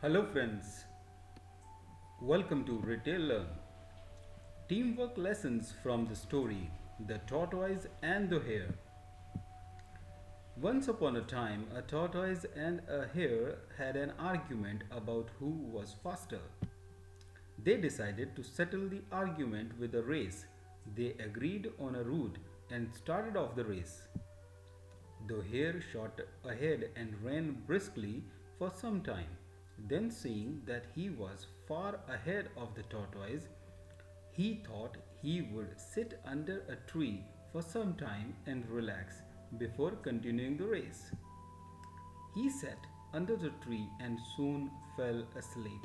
Hello, friends. Welcome to Retail Learn. Teamwork lessons from the story The Tortoise and the Hare. Once upon a time, a tortoise and a hare had an argument about who was faster. They decided to settle the argument with a race. They agreed on a route and started off the race. The hare shot ahead and ran briskly for some time. Then, seeing that he was far ahead of the tortoise, he thought he would sit under a tree for some time and relax before continuing the race. He sat under the tree and soon fell asleep.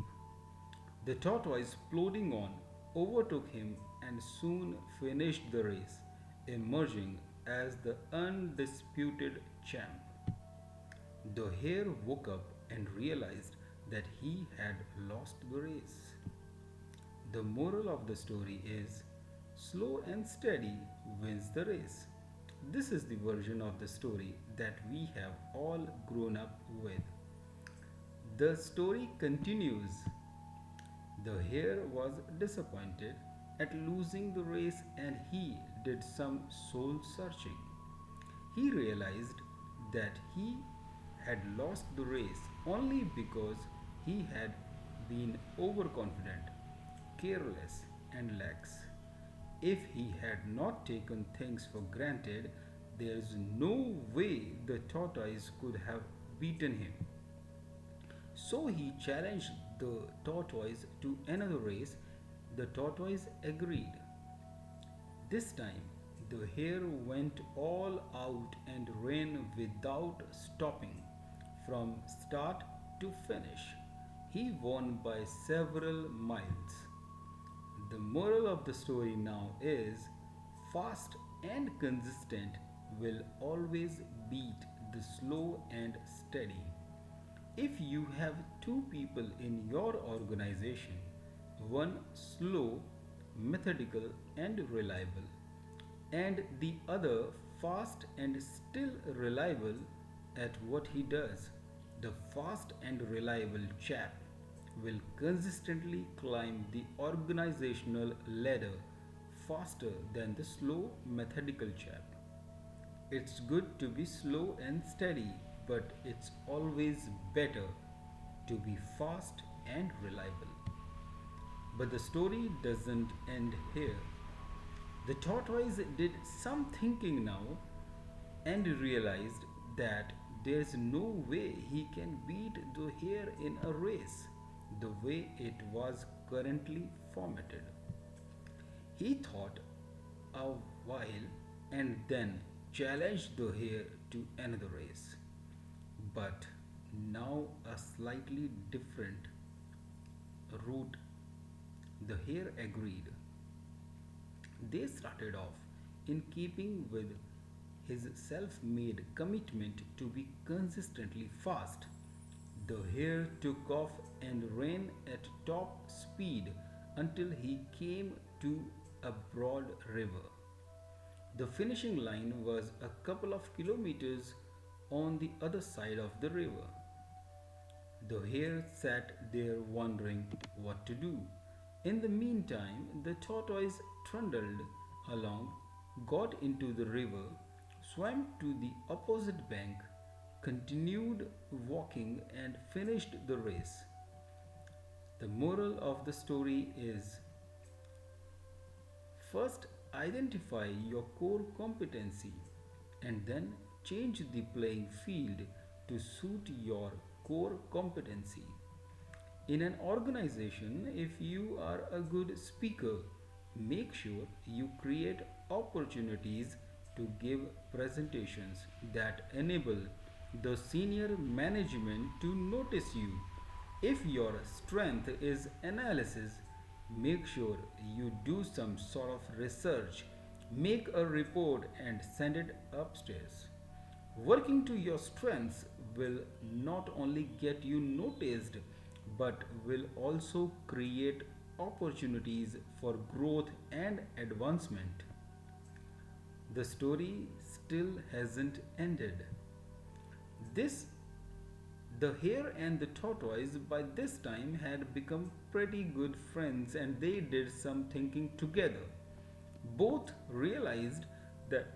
The tortoise, plodding on, overtook him and soon finished the race, emerging as the undisputed champ. The hare woke up and realized that he had lost the race. The moral of the story is slow and steady wins the race. This is the version of the story that we have all grown up with. The story continues. The hare was disappointed at losing the race and he did some soul searching. He realized that he had lost the race only because he had been overconfident, careless, and lax. If he had not taken things for granted, there is no way the tortoise could have beaten him. So he challenged the tortoise to another race. The tortoise agreed. This time, the hare went all out and ran without stopping from start to finish. He won by several miles. The moral of the story now is fast and consistent will always beat the slow and steady. If you have two people in your organization, one slow, methodical, and reliable, and the other fast and still reliable at what he does, the fast and reliable chap will consistently climb the organizational ladder faster than the slow, methodical chap. It's good to be slow and steady, but it's always better to be fast and reliable. But the story doesn't end here. The tortoise did some thinking now and realized that there's no way he can beat the hare in a race the way it was currently formatted. He thought a while and then challenged the hare to another race, but now a slightly different route. The hare agreed. They started off in keeping with his self made commitment to be consistently fast. The hare took off and ran at top speed until he came to a broad river. The finishing line was a couple of kilometers on the other side of the river. The hare sat there wondering what to do. In the meantime, the tortoise trundled along, got into the river, swam to the opposite bank, continued walking, and finished the race. The moral of the story is first identify your core competency and then change the playing field to suit your core competency. In an organization, if you are a good speaker, make sure you create opportunities to give presentations that enable the senior management to notice you. If your strength is analysis, make sure you do some sort of research, make a report, and send it upstairs. Working to your strengths will not only get you noticed but will also create opportunities for growth and advancement. The story still hasn't ended. This The hare and the tortoise by this time had become pretty good friends and they did some thinking together. Both realized that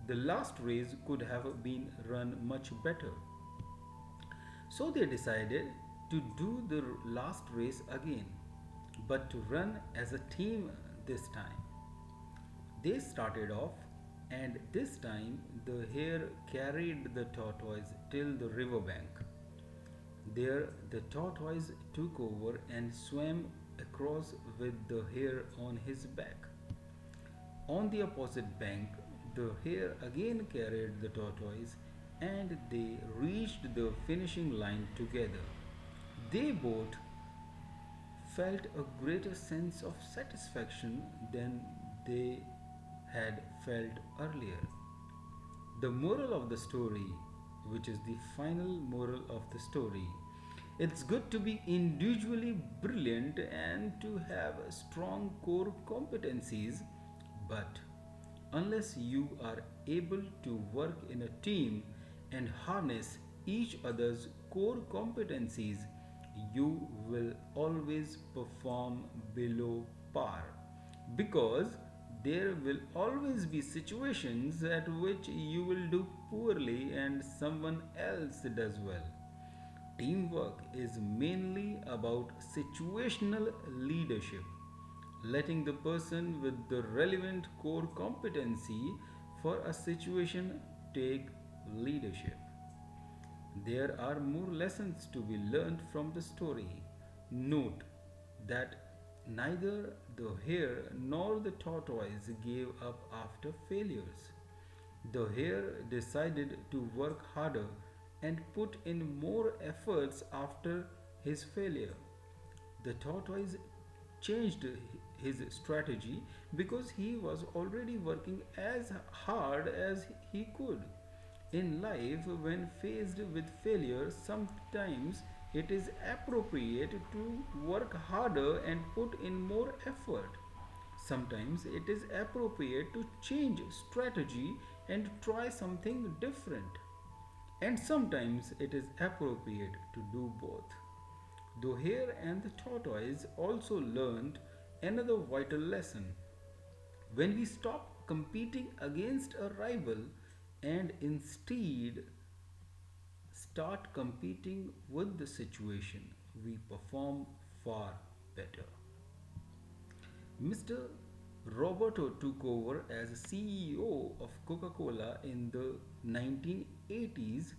the last race could have been run much better. So they decided to do the last race again, but to run as a team this time. They started off, and this time the hare carried the tortoise till the riverbank. There, the tortoise took over and swam across with the hare on his back. On the opposite bank, the hare again carried the tortoise and they reached the finishing line together. They both felt a greater sense of satisfaction than they had felt earlier. The moral of the story, which is the final moral of the story, it's good to be individually brilliant and to have strong core competencies, but unless you are able to work in a team and harness each other's core competencies, you will always perform below par because there will always be situations at which you will do poorly and someone else does well. Teamwork is mainly about situational leadership, letting the person with the relevant core competency for a situation take leadership. There are more lessons to be learned from the story. Note that neither the hare nor the tortoise gave up after failures. The hare decided to work harder and put in more efforts after his failure. The tortoise changed his strategy because he was already working as hard as he could. In life, when faced with failure, sometimes it is appropriate to work harder and put in more effort. Sometimes it is appropriate to change strategy and try something different. And sometimes it is appropriate to do both. The hare and the tortoise also learned another vital lesson. When we stop competing against a rival and instead start competing with the situation, we perform far better. Mr. Roberto took over as CEO of Coca Cola in the 1980s.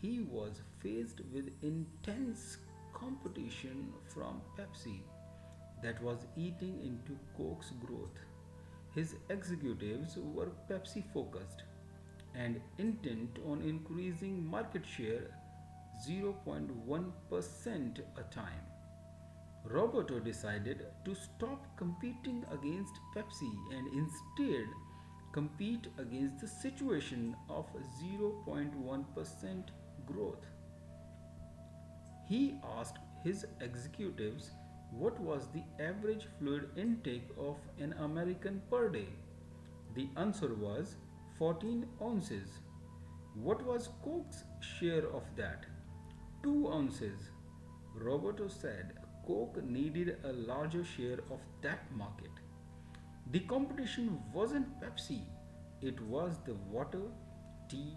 He was faced with intense competition from Pepsi that was eating into Coke's growth. His executives were Pepsi focused and intent on increasing market share 0.1% a time. Roberto decided to stop competing against Pepsi and instead compete against the situation of 0.1% growth. He asked his executives what was the average fluid intake of an American per day. The answer was 14 ounces. What was Coke's share of that? 2 ounces. Roberto said Coke needed a larger share of that market. The competition wasn't Pepsi, it was the water, tea,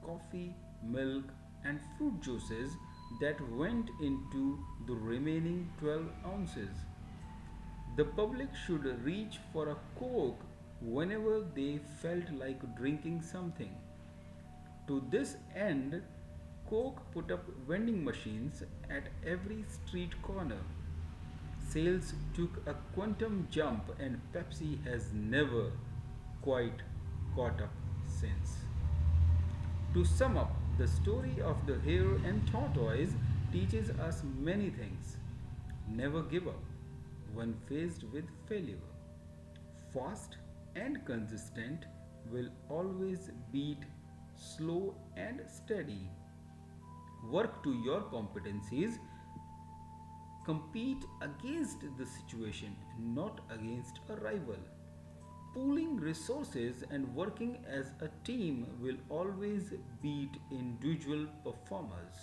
coffee, milk, and fruit juices that went into the remaining 12 ounces. The public should reach for a Coke whenever they felt like drinking something. To this end, Coke put up vending machines at every street corner. Sales took a quantum jump and Pepsi has never quite caught up since. To sum up, the story of the hare and tortoise teaches us many things. Never give up when faced with failure. Fast and consistent will always beat slow and steady. Work to your competencies. Compete against the situation, not against a rival. pooling resources and working as a team will always beat individual performers.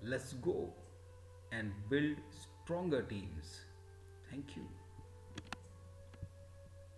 Let's go and build stronger teams. Thank you.